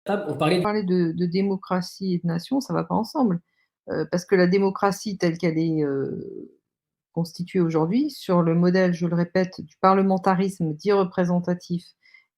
On parlait Parler de démocratie et de nation, ça va pas ensemble. Parce que la démocratie telle qu'elle est, constituée aujourd'hui, sur le modèle, je le répète, du parlementarisme dit représentatif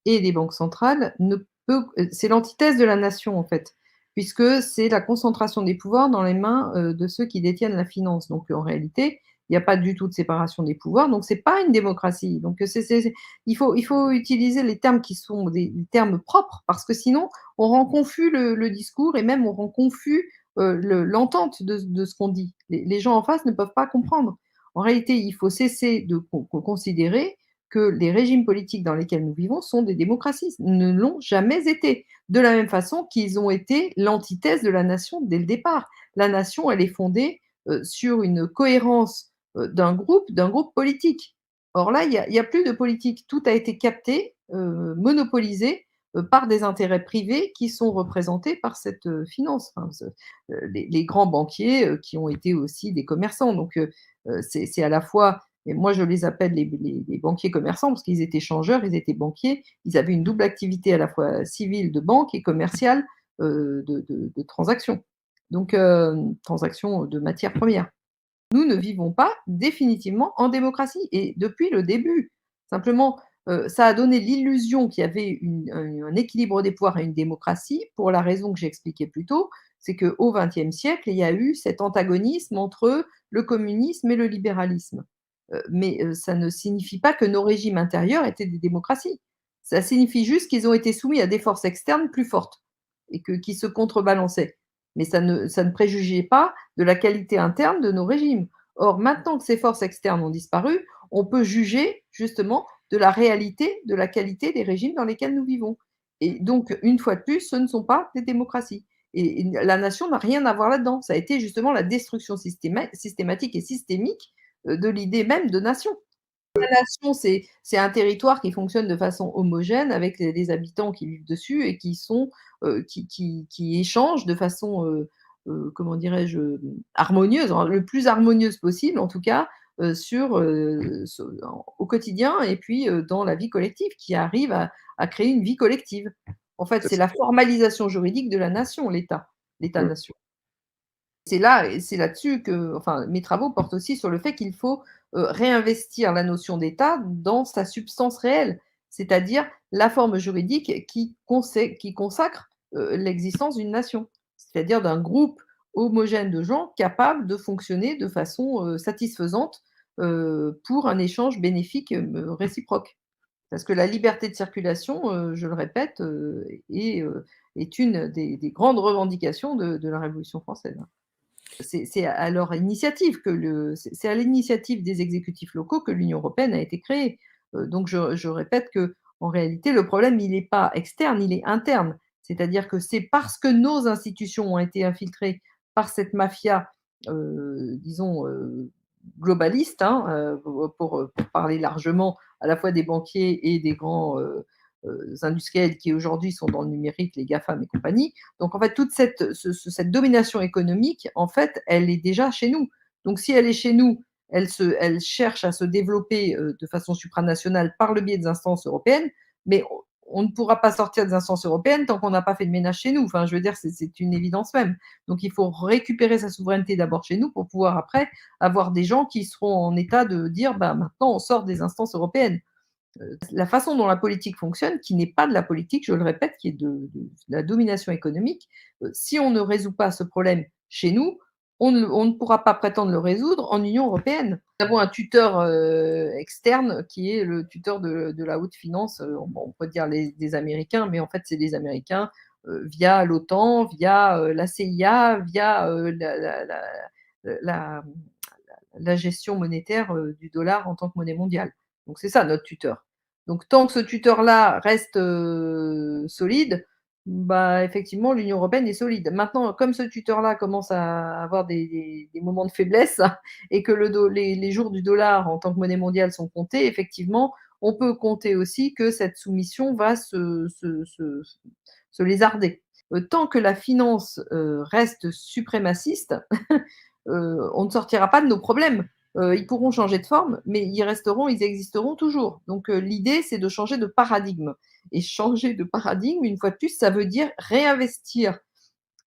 et des banques centrales, ne peut c'est l'antithèse de la nation, en fait, puisque c'est la concentration des pouvoirs dans les mains, de ceux qui détiennent la finance. Donc en réalité, il y a pas du tout de séparation des pouvoirs, donc c'est pas une démocratie. Donc c'est il faut utiliser les termes qui sont des termes propres parce que sinon on rend confus le discours et même on rend confus, l'entente de ce qu'on dit. Les gens en face ne peuvent pas comprendre. En réalité, il faut cesser de considérer que les régimes politiques dans lesquels nous vivons sont des démocraties, ne l'ont jamais été. De la même façon qu'ils ont été l'antithèse de la nation dès le départ. La nation, elle est fondée, sur une cohérence, d'un groupe politique. Or là, il y a plus de politique. Tout a été capté, monopolisé, par des intérêts privés qui sont représentés par cette, finance. Enfin, les grands banquiers, qui ont été aussi des commerçants. Donc c'est à la fois et moi je les appelle les banquiers commerçants parce qu'ils étaient changeurs, ils étaient banquiers, ils avaient une double activité à la fois civile de banque et commerciale, de transactions. Donc transactions de matières premières. Nous ne vivons pas définitivement en démocratie et depuis le début. Simplement, ça a donné l'illusion qu'il y avait un équilibre des pouvoirs et une démocratie pour la raison que j'ai expliquée plus tôt, c'est qu'au XXe siècle, il y a eu cet antagonisme entre le communisme et le libéralisme. Mais ça ne signifie pas que nos régimes intérieurs étaient des démocraties. Ça signifie juste qu'ils ont été soumis à des forces externes plus fortes et qui se contrebalançaient. Mais ça ne préjugeait pas de la qualité interne de nos régimes. Or, maintenant que ces forces externes ont disparu, on peut juger justement de la réalité, de la qualité des régimes dans lesquels nous vivons. Et donc, une fois de plus, ce ne sont pas des démocraties. Et la nation n'a rien à voir là-dedans. Ça a été justement la destruction systématique et systémique de l'idée même de nation. La nation, c'est un territoire qui fonctionne de façon homogène avec les habitants qui vivent dessus et qui échangent de façon, comment dirais-je, harmonieuse, hein, le plus harmonieuse possible en tout cas, au quotidien et puis, dans la vie collective, qui arrive à créer une vie collective. En fait, c'est la formalisation juridique de la nation, l'État, Mmh. l'État-nation. C'est là et c'est là-dessus que enfin, mes travaux portent aussi sur le fait qu'il faut, réinvestir la notion d'État dans sa substance réelle, c'est-à-dire la forme juridique qui consacre, l'existence d'une nation, c'est-à-dire d'un groupe homogène de gens capables de fonctionner de façon, satisfaisante, pour un échange bénéfique, réciproque. Parce que la liberté de circulation, je le répète, est une des grandes revendications de la Révolution française, hein. C'est à leur initiative que c'est à l'initiative des exécutifs locaux que l'Union européenne a été créée. Donc je répète qu'en réalité, le problème, il n'est pas externe, il est interne. C'est-à-dire que c'est parce que nos institutions ont été infiltrées par cette mafia, disons, globaliste, hein, pour parler largement à la fois des banquiers et des grands, industriels qui aujourd'hui sont dans le numérique, les GAFAM et compagnie. Donc en fait, toute cette domination économique, en fait, elle est déjà chez nous. Donc si elle est chez nous, elle cherche à se développer de façon supranationale par le biais des instances européennes, mais on ne pourra pas sortir des instances européennes tant qu'on n'a pas fait de ménage chez nous. Enfin, je veux dire, c'est une évidence même. Donc il faut récupérer sa souveraineté d'abord chez nous pour pouvoir après avoir des gens qui seront en état de dire, bah, maintenant on sort des instances européennes. La façon dont la politique fonctionne, qui n'est pas de la politique, je le répète, qui est de la domination économique, si on ne résout pas ce problème chez nous, on ne pourra pas prétendre le résoudre en Union européenne. Nous avons un tuteur externe qui est le tuteur de la haute finance, on peut dire des Américains, mais en fait c'est les Américains via l'OTAN, via la CIA, via la, la gestion monétaire du dollar en tant que monnaie mondiale. Donc c'est ça notre tuteur. Donc tant que ce tuteur-là reste solide, bah effectivement l'Union européenne est solide. Maintenant, comme ce tuteur-là commence à avoir des moments de faiblesse et que les jours du dollar en tant que monnaie mondiale sont comptés, effectivement, on peut compter aussi que cette soumission va se lézarder. Tant que la finance reste suprémaciste, on ne sortira pas de nos problèmes. Ils pourront changer de forme, mais ils existeront toujours. Donc l'idée, c'est de changer de paradigme. Et changer de paradigme, une fois de plus, ça veut dire réinvestir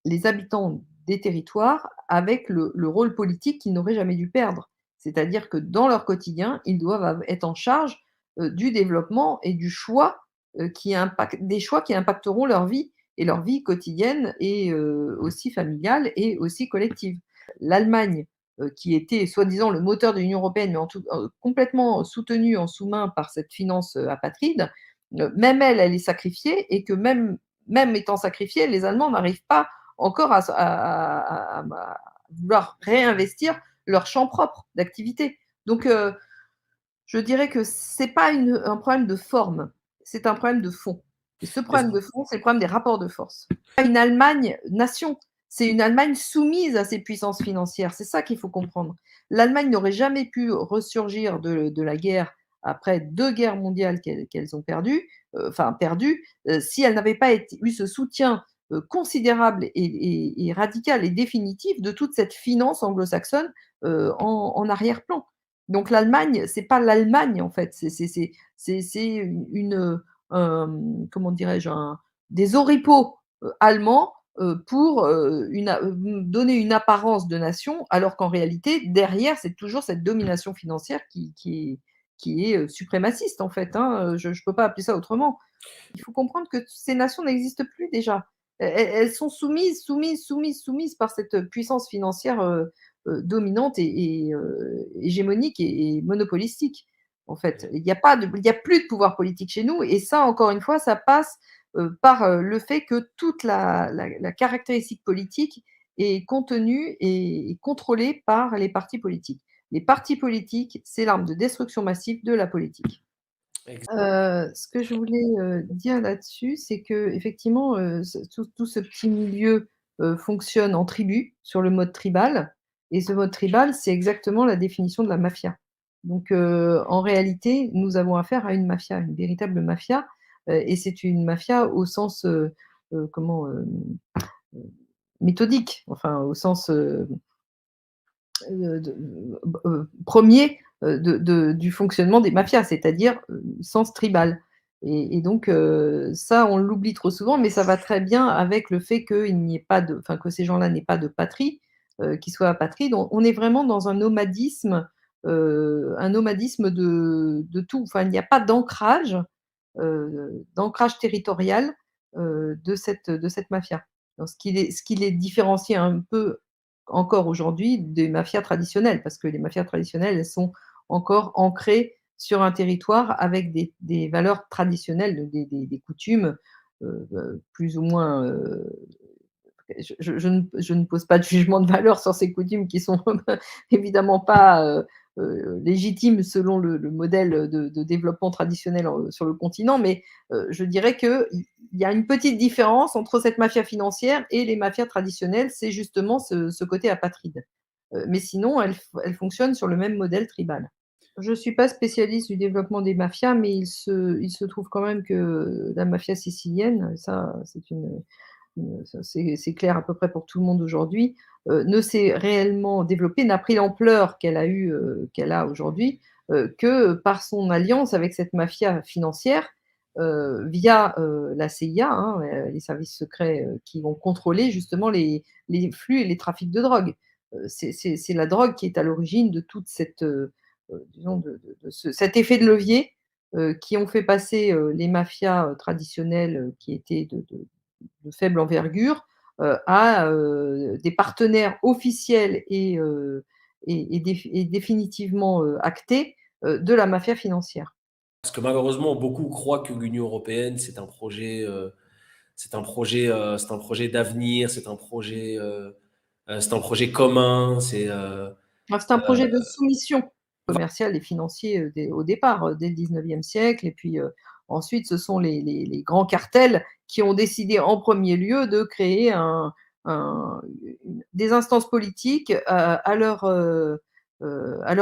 les habitants des territoires avec le rôle politique qu'ils n'auraient jamais dû perdre. C'est-à-dire que dans leur quotidien, ils doivent être en charge, du développement et du choix, des choix qui impacteront leur vie quotidienne et aussi familiale et aussi collective. L'Allemagne, qui était soi-disant le moteur de l'Union européenne, mais complètement soutenue en sous-main par cette finance, apatride, même elle, elle est sacrifiée et que même étant sacrifiée, les Allemands n'arrivent pas encore à vouloir réinvestir leur champ propre d'activité. Donc, je dirais que c'est pas un problème de forme, c'est un problème de fond. Et ce problème de fond, c'est le problème des rapports de force. Pas une Allemagne nation, c'est une Allemagne soumise à ces puissances financières. C'est ça qu'il faut comprendre. L'Allemagne n'aurait jamais pu ressurgir de la guerre après 2 guerres mondiales qu'elles ont perdues, si elle n'avait pas eu ce soutien considérable et radical et définitif de toute cette finance anglo-saxonne en arrière-plan. Donc l'Allemagne, c'est pas l'Allemagne en fait, c'est comment dirais-je? Des oripeaux, allemands, pour, donner une apparence de nation, alors qu'en réalité, derrière, c'est toujours cette domination financière qui est suprémaciste en fait, hein, je peux pas appeler ça autrement. Il faut comprendre que ces nations n'existent plus déjà. Elles sont soumises par cette puissance financière, dominante et hégémonique et monopolistique, en fait. Il y a plus de pouvoir politique chez nous et ça, encore une fois, ça passe, par, le fait que toute la caractéristique politique est contenue et contrôlée par les partis politiques. Les partis politiques, c'est l'arme de destruction massive de la politique. Ce que je voulais, dire là-dessus, c'est qu'effectivement, tout ce petit milieu, fonctionne en tribu, sur le mode tribal et ce mode tribal, c'est exactement la définition de la mafia. Donc en réalité, nous avons affaire à une mafia, une véritable mafia, et c'est une mafia au sens, comment, méthodique, enfin au sens, de 1er, du fonctionnement des mafias, c'est-à-dire, sens tribal donc ça, on l'oublie trop souvent, mais ça va très bien avec le fait qu'il n'y ait pas que ces gens-là n'aient pas de patrie, qu'ils soient apatrides. On est vraiment dans un nomadisme de tout. Enfin, il n'y a pas d'ancrage territorial, de cette mafia. Donc ce qui les différencie un peu encore aujourd'hui des mafias traditionnelles, parce que les mafias traditionnelles, elles sont encore ancrées sur un territoire avec des valeurs traditionnelles, des coutumes, plus ou moins, je ne pose pas de jugement de valeur sur ces coutumes qui sont évidemment pas, légitimes selon le modèle de développement traditionnel sur le continent, mais je dirais qu'il y a une petite différence entre cette mafia financière et les mafias traditionnelles, c'est justement ce côté apatride. Mais sinon, elles fonctionnent sur le même modèle tribal. Je ne suis pas spécialiste du développement des mafias, mais il se trouve quand même que la mafia sicilienne, ça c'est clair à peu près pour tout le monde aujourd'hui, ne s'est réellement développée, n'a pris l'ampleur qu'elle a aujourd'hui, que par son alliance avec cette mafia financière, via, la CIA, hein, les services secrets, qui vont contrôler justement les flux et les trafics de drogue. C'est la drogue qui est à l'origine de toute cette, disons de cet effet de levier, qui ont fait passer, les mafias, traditionnelles, qui étaient de faible envergure, à, des partenaires officiels et définitivement, actés, de la mafia financière. Parce que malheureusement, beaucoup croient que l'Union européenne, c'est un projet d'avenir, c'est un projet commun. Alors c'est un projet de soumission commerciale et financier, au départ, dès le 19e siècle et puis, ensuite ce sont les grands cartels qui ont décidé en premier lieu de créer des instances politiques, à leur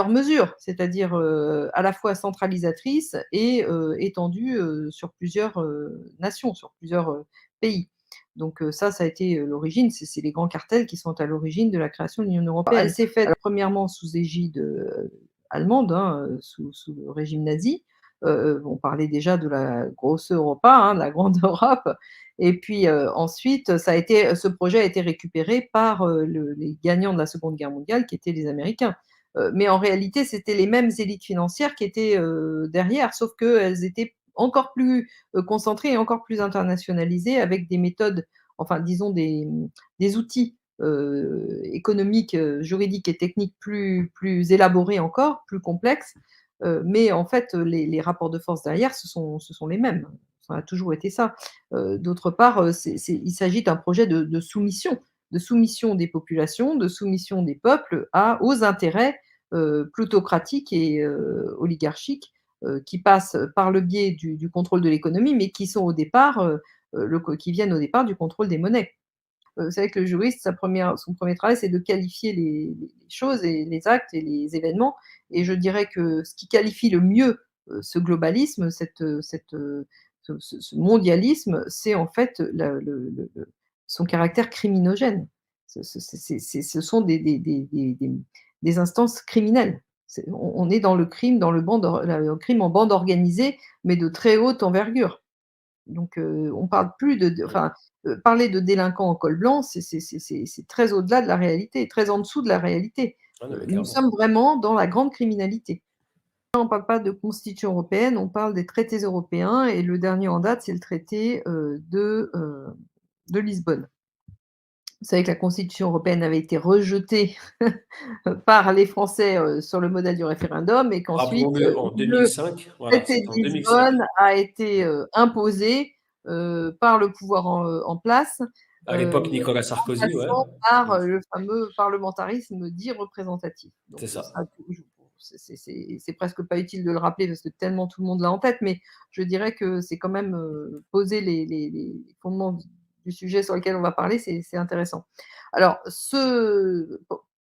mesure, c'est-à-dire, à la fois centralisatrices et étendues, sur plusieurs, nations, sur plusieurs, pays. Donc ça a été, l'origine, c'est les grands cartels qui sont à l'origine de la création de l'Union européenne. Elle s'est faite premièrement sous égide, allemande, hein, sous le régime nazi, On parlait déjà de la grosse Europa, hein, de la grande Europe et puis, ensuite, ce projet a été récupéré par, les gagnants de la Seconde Guerre mondiale qui étaient les Américains. Mais en réalité, c'était les mêmes élites financières qui étaient, derrière, sauf qu'elles étaient encore plus, concentrées et encore plus internationalisées avec des méthodes, enfin disons des outils, économiques, juridiques et techniques plus élaborés encore, plus complexes. Mais en fait, les rapports de force derrière, ce sont les mêmes. Ça a toujours été ça. D'autre part, il s'agit d'un projet de soumission des populations, de soumission des peuples aux intérêts, plutocratiques et oligarchiques, qui passent par le biais du contrôle de l'économie, mais qui sont au départ, qui viennent au départ du contrôle des monnaies. Vous savez que le juriste, son premier travail, c'est de qualifier les choses et les actes et les événements et je dirais que ce qui qualifie le mieux, ce globalisme, ce mondialisme, c'est en fait son caractère criminogène. Ce sont des instances criminelles. On est dans le crime, dans le crime en bande organisée, mais de très haute envergure. Donc, on parle plus Ouais. enfin, parler de délinquants en col blanc, c'est très au-delà de la réalité, très en dessous de la réalité. Ah non, mais Nous clairement. sommes vraiment dans la grande criminalité. On ne parle pas de constitution européenne, on parle des traités européens et le dernier en date, c'est le traité, de Lisbonne. Vous savez que la constitution européenne avait été rejetée par les Français, sur le modèle du référendum et qu'ensuite, Rappelons-le, en le 2005, voilà, traité c'était de en 2005. Lisbonne a été, imposé, par le pouvoir en place, À l'époque, en Nicolas Sarkozy, ouais. passant par, Mmh. le fameux parlementarisme dit représentatif. Donc C'est ça. ça toujours c'est presque pas utile de le rappeler parce que tellement tout le monde l'a en tête, mais je dirais que c'est quand même, poser les fondements du sujet sur lequel on va parler, c'est intéressant. Alors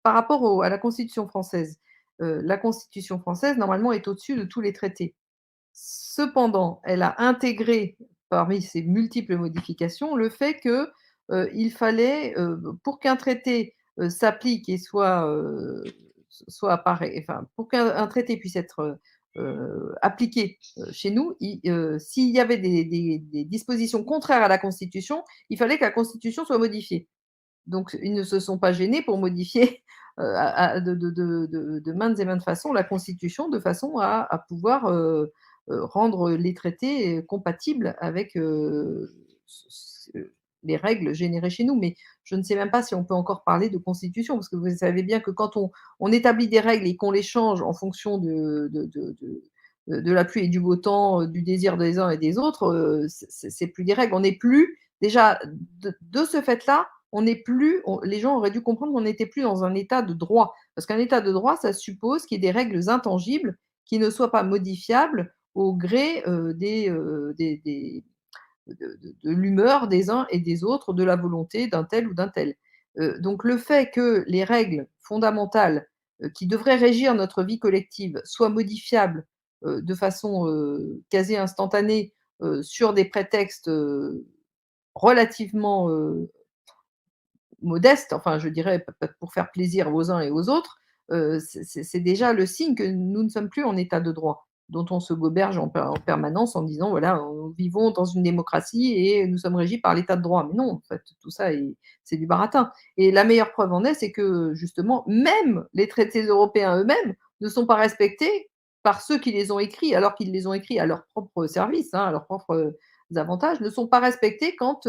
par rapport à la Constitution française, la Constitution française, normalement, est au-dessus de tous les traités. Cependant, elle a intégré, parmi ces multiples modifications, le fait que, il fallait, pour qu'un traité, s'applique et soit pareil enfin, pour qu'un traité puisse être, appliqué, chez nous, s'il y avait des dispositions contraires à la Constitution, il fallait que la Constitution soit modifiée. Donc ils ne se sont pas gênés pour modifier, à de maintes et maintes façons la constitution de façon à pouvoir, rendre les traités, compatibles avec, ce les règles générées chez nous. Mais je ne sais même pas si on peut encore parler de constitution, parce que vous savez bien que quand on établit des règles et qu'on les change en fonction de la pluie et du beau temps, du désir des uns et des autres, c'est plus des règles. On n'est plus déjà de ce fait-là, on n'est plus les gens auraient dû comprendre qu'on n'était plus dans un état de droit. Parce qu'un état de droit, ça suppose qu'il y ait des règles intangibles qui ne soient pas modifiables au gré, de l'humeur des uns et des autres, de la volonté d'un tel ou d'un tel. Donc le fait que les règles fondamentales, qui devraient régir notre vie collective soient modifiables, de façon, quasi instantanée, sur des prétextes, relativement, modeste, enfin je dirais peut-être pour faire plaisir aux uns et aux autres, c'est déjà le signe que nous ne sommes plus en état de droit, dont on se goberge en permanence en disant: «Voilà, nous vivons dans une démocratie et nous sommes régis par l'état de droit». Mais non, en fait, tout ça c'est du baratin et la meilleure preuve en est, c'est que justement, même les traités européens eux-mêmes ne sont pas respectés par ceux qui les ont écrits, alors qu'ils les ont écrits à leur propre service, hein, à leurs propres, avantages, ne sont pas respectés quand,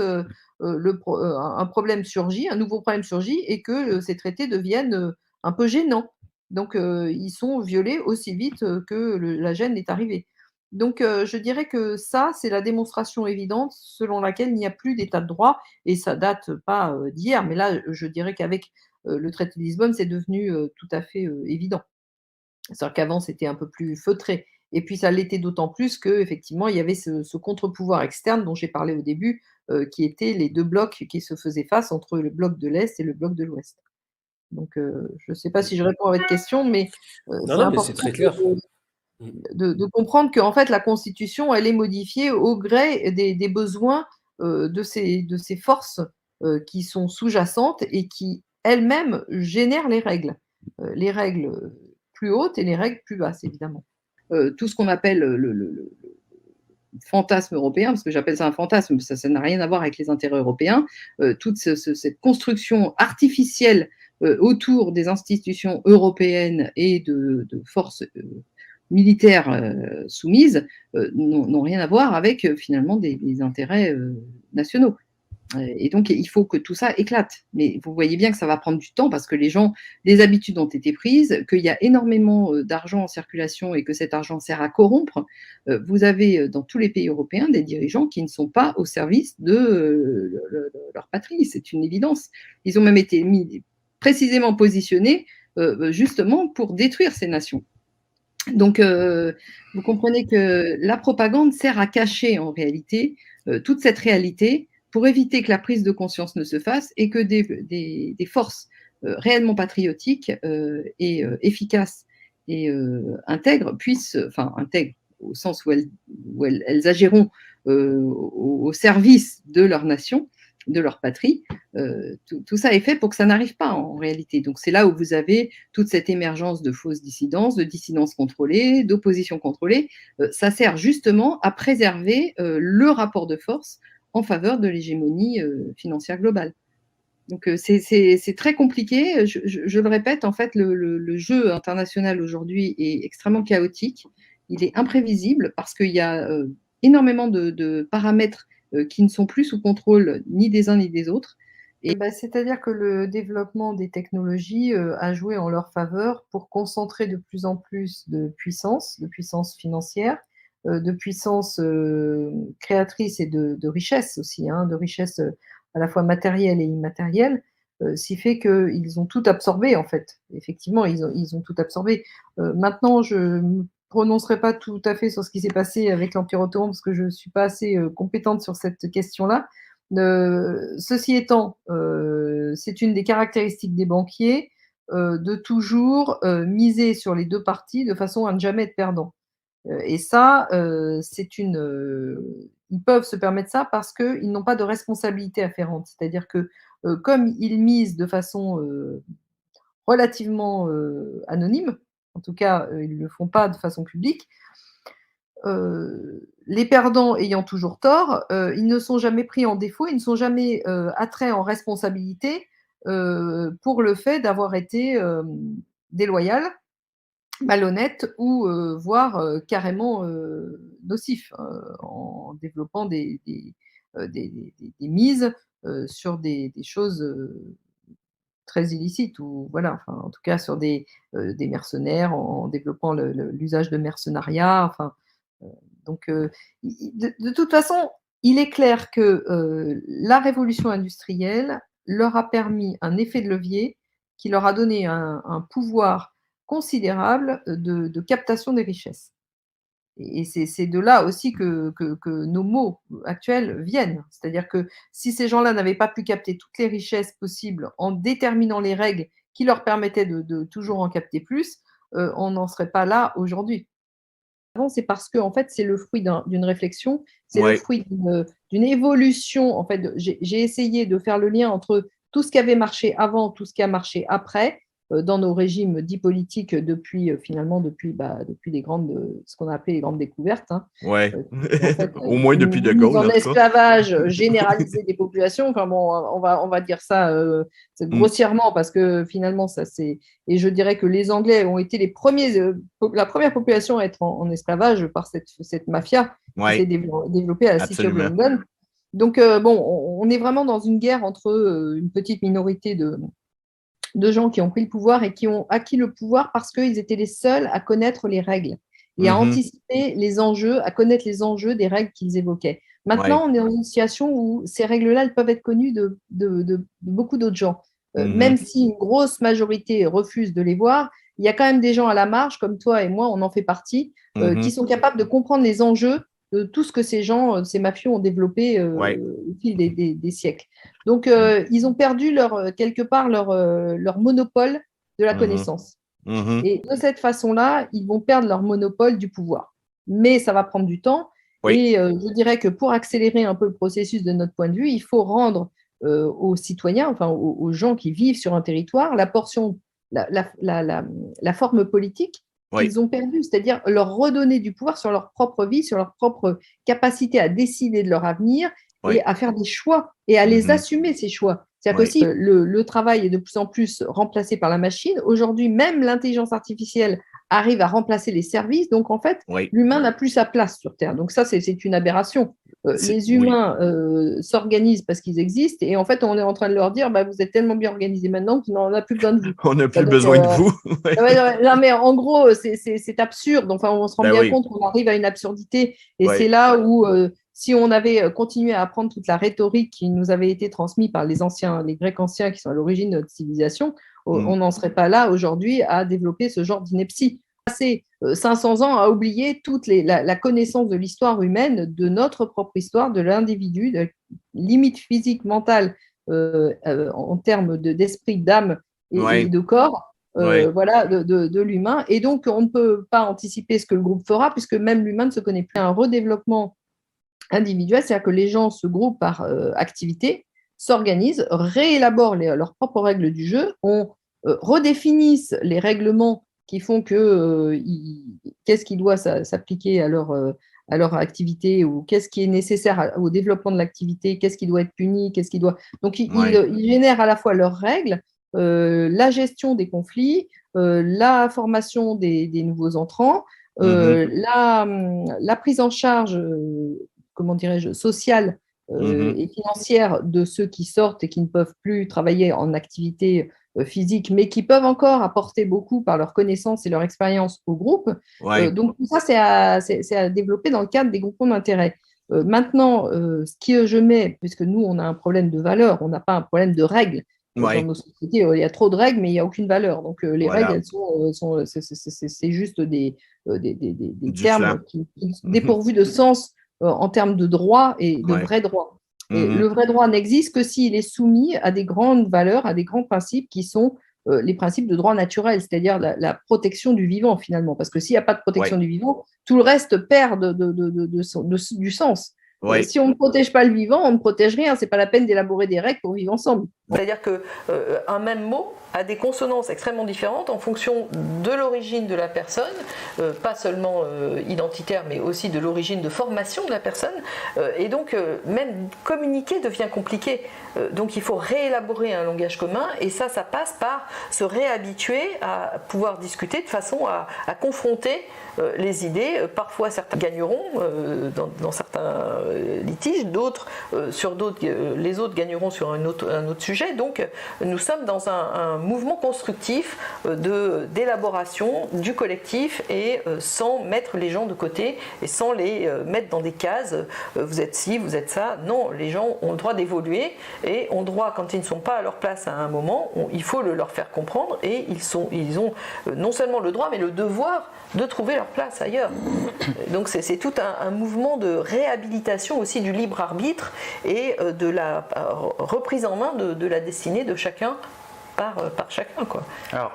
un problème surgit, un nouveau problème surgit et que, ces traités deviennent, un peu gênants. Donc, ils sont violés aussi vite, que la gêne est arrivée. Donc, je dirais que ça, c'est la démonstration évidente selon laquelle il n'y a plus d'état de droit et ça date pas, d'hier. Mais là, je dirais qu'avec, le traité de Lisbonne, c'est devenu, tout à fait, évident. C'est-à-dire qu'avant, c'était un peu plus feutré et puis ça l'était d'autant plus qu'effectivement, il y avait ce contre-pouvoir externe dont j'ai parlé au début, qui étaient les 2 blocs qui se faisaient face entre le bloc de l'Est et le bloc de l'Ouest. Donc, je ne sais pas si je réponds à votre question, mais, Non, c'est non, mais c'est important très clair. Mmh. de comprendre qu'en fait la constitution, elle est modifiée au gré des besoins, de ces forces, qui sont sous-jacentes et qui elles-mêmes génèrent les règles plus hautes et les règles plus basses évidemment. tout ce qu'on appelle le fantasme européen, parce que j'appelle ça un fantasme, ça n'a rien à voir avec les intérêts européens, toute cette construction artificielle autour des institutions européennes et de forces militaires soumises n'ont rien à voir avec finalement des intérêts nationaux. Et donc, il faut que tout ça éclate. Mais vous voyez bien que ça va prendre du temps parce que les habitudes ont été prises, qu'il y a énormément d'argent en circulation et que cet argent sert à corrompre. Vous avez dans tous les pays européens des dirigeants qui ne sont pas au service de leur patrie. C'est une évidence. Ils ont même été précisément positionnés justement pour détruire ces nations. Donc, vous comprenez que la propagande sert à cacher en réalité toute cette réalité pour éviter que la prise de conscience ne se fasse et que des forces réellement patriotiques et efficaces et intègres intègres au sens où elles agiront au service de leur nation, de leur patrie. Tout ça est fait pour que ça n'arrive pas en réalité. Donc c'est là où vous avez toute cette émergence de fausses dissidences, de dissidences contrôlées, d'opposition contrôlée. Ça sert justement à préserver le rapport de force en faveur de l'hégémonie financière globale. Donc c'est très compliqué. Je le répète, en fait, le jeu international aujourd'hui est extrêmement chaotique. Il est imprévisible parce qu'il y a énormément de paramètres qui ne sont plus sous contrôle ni des uns ni des autres. Et c'est-à-dire que le développement des technologies a joué en leur faveur pour concentrer de plus en plus de puissance financière, de puissance créatrice et de richesse aussi, hein, de richesse à la fois matérielle et immatérielle, ce qui fait qu'ils ont tout absorbé en fait. Effectivement, ils ont tout absorbé. Maintenant, je ne me prononcerai pas tout à fait sur ce qui s'est passé avec l'Empire ottoman parce que je ne suis pas assez compétente sur cette question-là. Ceci étant, c'est une des caractéristiques des banquiers de toujours miser sur les deux parties de façon à ne jamais être perdant. Et ça, ils peuvent se permettre ça parce qu'ils n'ont pas de responsabilité afférente. C'est-à-dire que comme ils misent de façon relativement anonyme, en tout cas, ils ne le font pas de façon publique, les perdants ayant toujours tort, ils ne sont jamais pris en défaut, ils ne sont jamais attraits en responsabilité pour le fait d'avoir été déloyal, malhonnête ou voire carrément nocif en développant des mises sur des choses très illicites ou voilà, enfin, en tout cas sur des mercenaires en développant l'usage de mercenariat, enfin, donc de toute façon, il est clair que la révolution industrielle leur a permis un effet de levier qui leur a donné un pouvoir considérable de captation des richesses. Et c'est de là aussi que nos maux actuels viennent. C'est-à-dire que si ces gens-là n'avaient pas pu capter toutes les richesses possibles en déterminant les règles qui leur permettaient de toujours en capter plus, on n'en serait pas là aujourd'hui. C'est parce que en fait, c'est le fruit d'une réflexion, c'est le fruit d'une évolution. En fait, j'ai essayé de faire le lien entre tout ce qui avait marché avant, tout ce qui a marché après, dans nos régimes dits politiques finalement depuis ce qu'on a appelé les grandes découvertes. Hein, Ouais. en fait, Au moins depuis De mise Gaulle, en en tout cas. esclavage généralisé des populations. Enfin bon, on va dire ça grossièrement parce que finalement, ça c'est. Et je dirais que les Anglais ont été la première population à être en esclavage par cette mafia qui s'est développée à la City of London. Donc, on est vraiment dans une guerre entre une petite minorité de gens qui ont pris le pouvoir et qui ont acquis le pouvoir parce qu'ils étaient les seuls à connaître les règles et à anticiper les enjeux, à connaître les enjeux des règles qu'ils évoquaient. Maintenant, on est dans une situation où ces règles-là, elles peuvent être connues de beaucoup d'autres gens. Même si une grosse majorité refuse de les voir, il y a quand même des gens à la marge, comme toi et moi, on en fait partie, qui sont capables de comprendre les enjeux de tout ce que ces mafieux ont développé au fil des siècles. Donc, ils ont perdu quelque part leur monopole de la connaissance. Et de cette façon-là, ils vont perdre leur monopole du pouvoir. Mais ça va prendre du temps. Et je dirais que pour accélérer un peu le processus de notre point de vue, il faut rendre aux citoyens, enfin aux gens qui vivent sur un territoire, la forme politique qu'ils ont perdu, c'est-à-dire leur redonner du pouvoir sur leur propre vie, sur leur propre capacité à décider de leur avenir et à faire des choix et à les assumer, ces choix. C'est-à-dire que si le travail est de plus en plus remplacé par la machine, aujourd'hui, même l'intelligence artificielle arrive à remplacer les services. Donc, en fait, l'humain n'a plus sa place sur Terre. Donc, ça, c'est une aberration. Les humains s'organisent parce qu'ils existent et en fait, on est en train de leur dire bah, vous êtes tellement bien organisés maintenant qu'on n'a plus besoin de vous. On n'a plus besoin de vous. Non, mais en gros, c'est absurde. Enfin, on se rend bien compte qu'on arrive à une absurdité et c'est là où si on avait continué à apprendre toute la rhétorique qui nous avait été transmise par les Grecs anciens qui sont à l'origine de notre civilisation, on n'en serait pas là aujourd'hui à développer ce genre d'ineptie. Passer 500 ans à oublier toute la connaissance de l'histoire humaine, de notre propre histoire, de l'individu, de limites physiques, mentales, en termes d'esprit, d'âme et de corps, voilà, de l'humain. Et donc, on ne peut pas anticiper ce que le groupe fera, puisque même l'humain ne se connaît plus. Un redéveloppement individuel, c'est-à-dire que les gens se groupent par activité, s'organisent, réélaborent leurs propres règles du jeu, redéfinissent les règlements qui font que qu'est-ce qui doit s'appliquer à leur activité ou qu'est-ce qui est nécessaire au développement de l'activité, qu'est-ce qui doit être puni, qu'est-ce qui doit… Donc, ils génèrent à la fois leurs règles, la gestion des conflits, la formation des nouveaux entrants, la prise en charge comment dirais-je, sociale et financière de ceux qui sortent et qui ne peuvent plus travailler en activité physique, mais qui peuvent encore apporter beaucoup par leur connaissance et leur expérience au groupe. Donc, tout ça, c'est à développer dans le cadre des groupements d'intérêt. Maintenant, ce que je mets, puisque nous, on a un problème de valeur, on n'a pas un problème de règles. Dans nos sociétés, il y a trop de règles, mais il n'y a aucune valeur. Donc, les règles, elles c'est juste des termes qui dépourvus de sens en termes de droit et de vrai droit. Et le vrai droit n'existe que s'il est soumis à des grandes valeurs, à des grands principes qui sont les principes de droit naturel, c'est-à-dire la protection du vivant finalement. Parce que s'il n'y a pas de protection du vivant, tout le reste perd du sens. Si on ne protège pas le vivant, on ne protège rien. Ce n'est pas la peine d'élaborer des règles pour vivre ensemble. C'est-à-dire qu'un même mot a des consonances extrêmement différentes en fonction de l'origine de la personne, pas seulement identitaire, mais aussi de l'origine de formation de la personne. Et donc, même communiquer devient compliqué. Donc, il faut réélaborer un langage commun et ça passe par se réhabituer à pouvoir discuter de façon à confronter les idées. Parfois, certains gagneront dans certains litiges, d'autres sur d'autres, les autres gagneront sur un autre sujet. Donc, nous sommes dans un mouvement constructif d'élaboration du collectif et sans mettre les gens de côté et sans les mettre dans des cases. Vous êtes ci, vous êtes ça. Non, les gens ont le droit d'évoluer et ont le droit, quand ils ne sont pas à leur place à un moment, il faut le leur faire comprendre et ils ont non seulement le droit mais le devoir de trouver leur place ailleurs. Donc c'est tout un mouvement de réhabilitation aussi du libre arbitre et de la reprise en main de la destinée de chacun par chacun, quoi. Alors,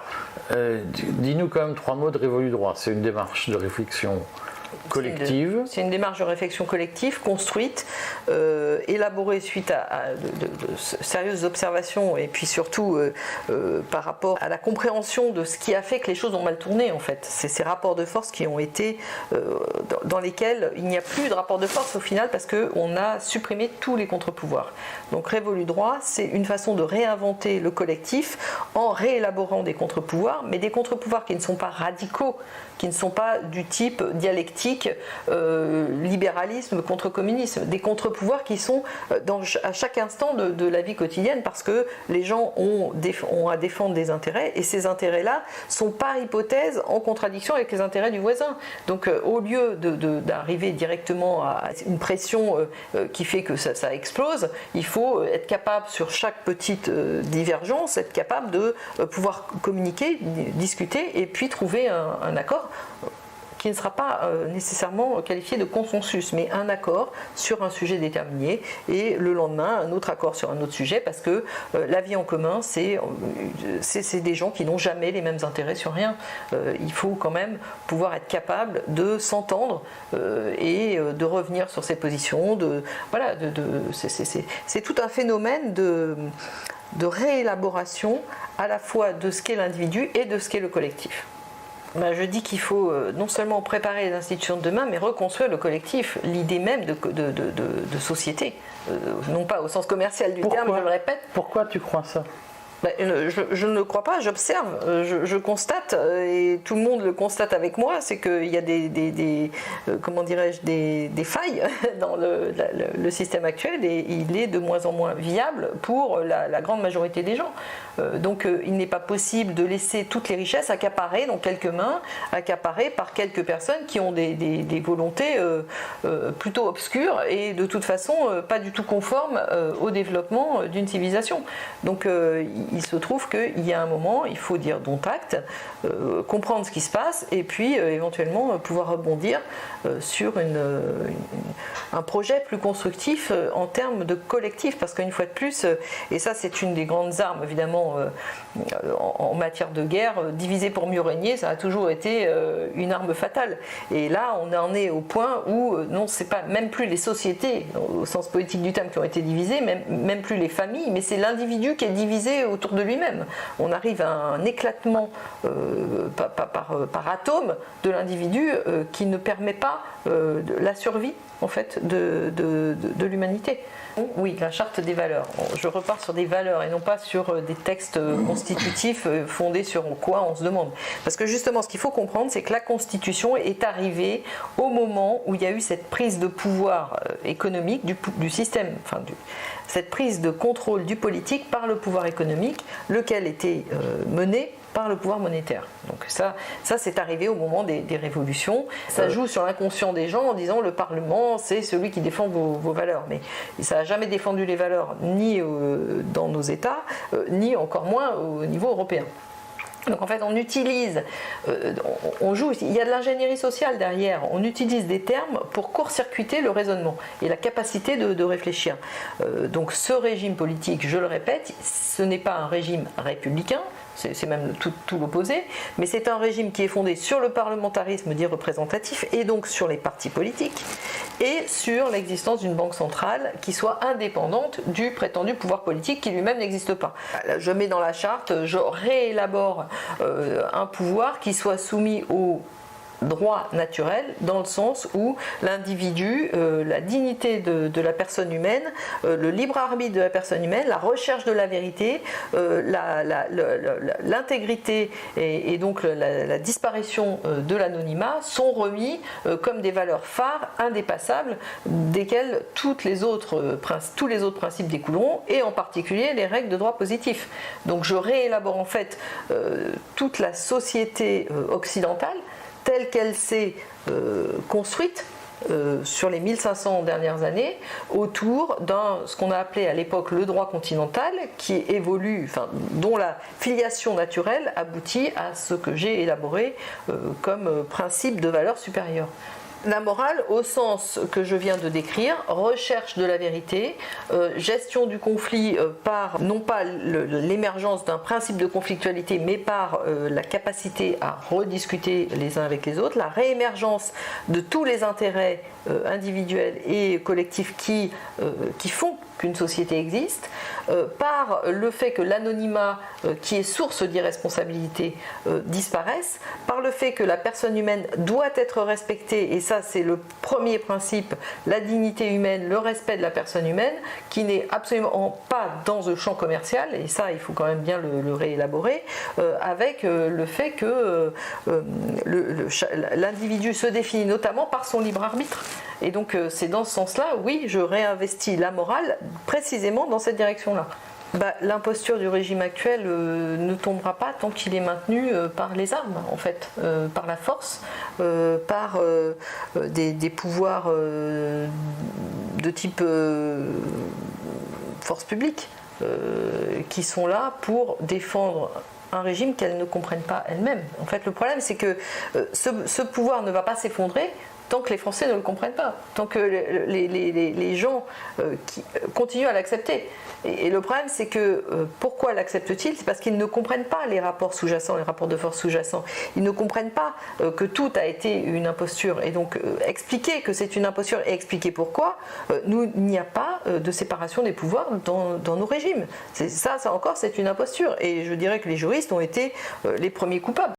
dis-nous quand même 3 mots de Révolu Droit. C'est une démarche de réflexion collective. C'est une démarche de réflexion collective construite, élaborée suite à de sérieuses observations et puis surtout par rapport à la compréhension de ce qui a fait que les choses ont mal tourné en fait. C'est ces rapports de force qui ont été dans lesquels il n'y a plus de rapport de force au final parce qu'on a supprimé tous les contre-pouvoirs. Donc Révolu Droit, c'est une façon de réinventer le collectif en réélaborant des contre-pouvoirs, mais des contre-pouvoirs qui ne sont pas radicaux, qui ne sont pas du type dialectique, libéralisme contre communisme, des contre-pouvoirs qui sont à chaque instant de la vie quotidienne parce que les gens ont à défendre des intérêts et ces intérêts-là sont par hypothèse en contradiction avec les intérêts du voisin. Donc au lieu d'arriver directement à une pression qui fait que ça explose, il faut être capable sur chaque petite divergence, être capable de pouvoir communiquer, discuter et puis trouver un accord qui ne sera pas nécessairement qualifié de consensus, mais un accord sur un sujet déterminé et le lendemain un autre accord sur un autre sujet parce que la vie en commun c'est des gens qui n'ont jamais les mêmes intérêts sur rien. Il faut quand même pouvoir être capable de s'entendre et de revenir sur ses positions. C'est tout un phénomène de réélaboration à la fois de ce qu'est l'individu et de ce qu'est le collectif. Je dis qu'il faut non seulement préparer les institutions de demain, mais reconstruire le collectif, l'idée même de société. Non pas au sens commercial du terme, je le répète. Pourquoi tu crois ça ? Je ne le crois pas, j'observe, je constate, et tout le monde le constate avec moi, c'est qu'il y a des failles dans le système actuel, et il est de moins en moins viable pour la grande majorité des gens. Donc il n'est pas possible de laisser toutes les richesses accaparées dans quelques mains, accaparées par quelques personnes qui ont des volontés plutôt obscures et de toute façon pas du tout conformes au développement d'une civilisation. Donc il se trouve qu'il y a un moment, il faut dire dont acte, comprendre ce qui se passe et puis éventuellement pouvoir rebondir sur un projet plus constructif en termes de collectif, parce qu'une fois de plus, et ça c'est une des grandes armes évidemment en matière de guerre, diviser pour mieux régner, ça a toujours été une arme fatale. Et là on en est au point où non, c'est pas même plus les sociétés au sens politique du terme qui ont été divisées, même plus les familles, mais c'est l'individu qui est divisé autour de lui-même. On arrive à un éclatement par atome de l'individu qui ne permet pas la survie en fait de l'humanité. Oui, la charte des valeurs. Je repars sur des valeurs et non pas sur des textes constitutifs fondés sur quoi on se demande. Parce que justement, ce qu'il faut comprendre, c'est que la Constitution est arrivée au moment où il y a eu cette prise de pouvoir économique du système, cette prise de contrôle du politique par le pouvoir économique, lequel était mené par le pouvoir monétaire. Donc ça c'est arrivé au moment des révolutions. Ça joue sur l'inconscient des gens en disant le Parlement c'est celui qui défend vos valeurs. Mais ça n'a jamais défendu les valeurs ni dans nos États, ni encore moins au niveau européen. Donc en fait on utilise, on joue, il y a de l'ingénierie sociale derrière, on utilise des termes pour court-circuiter le raisonnement et la capacité de réfléchir. Donc ce régime politique, je le répète, ce n'est pas un régime républicain, c'est même tout l'opposé, mais c'est un régime qui est fondé sur le parlementarisme dit représentatif et donc sur les partis politiques et sur l'existence d'une banque centrale qui soit indépendante du prétendu pouvoir politique qui lui-même n'existe pas. Je mets dans la charte, je réélabore un pouvoir qui soit soumis au droit naturel dans le sens où l'individu, la dignité de la personne humaine, le libre arbitre de la personne humaine, la recherche de la vérité, l'intégrité et donc la disparition de l'anonymat sont remis comme des valeurs phares indépassables desquelles tous les autres principes découleront et en particulier les règles de droit positif. Donc je réélabore en fait toute la société occidentale telle qu'elle s'est construite sur les 1500 dernières années autour ce qu'on a appelé à l'époque le droit continental qui évolue, dont la filiation naturelle aboutit à ce que j'ai élaboré comme principe de valeur supérieure. La morale, au sens que je viens de décrire, recherche de la vérité, gestion du conflit par, non pas l'émergence d'un principe de conflictualité, mais par la capacité à rediscuter les uns avec les autres, la réémergence de tous les intérêts individuels et collectifs qui font qu'une société existe, par le fait que l'anonymat qui est source d'irresponsabilité disparaisse, par le fait que la personne humaine doit être respectée, et ça c'est le premier principe, la dignité humaine, le respect de la personne humaine, qui n'est absolument pas dans le champ commercial, et ça il faut quand même bien le réélaborer, avec le fait que l'individu se définit notamment par son libre arbitre. Et donc c'est dans ce sens-là, oui, je réinvestis la morale précisément dans cette direction-là. L'imposture du régime actuel ne tombera pas tant qu'il est maintenu par les armes, en fait, par la force, par des pouvoirs de type force publique, qui sont là pour défendre un régime qu'elles ne comprennent pas elles-mêmes. En fait, le problème, c'est que ce pouvoir ne va pas s'effondrer tant que les Français ne le comprennent pas, tant que les gens qui continuent à l'accepter. Et le problème, c'est que pourquoi l'acceptent-ils ? C'est parce qu'ils ne comprennent pas les rapports sous-jacents, les rapports de force sous-jacents. Ils ne comprennent pas que tout a été une imposture. Et donc, expliquer que c'est une imposture et expliquer pourquoi, il n'y a pas de séparation des pouvoirs dans nos régimes. Ça encore, c'est une imposture. Et je dirais que les juristes ont été les premiers coupables.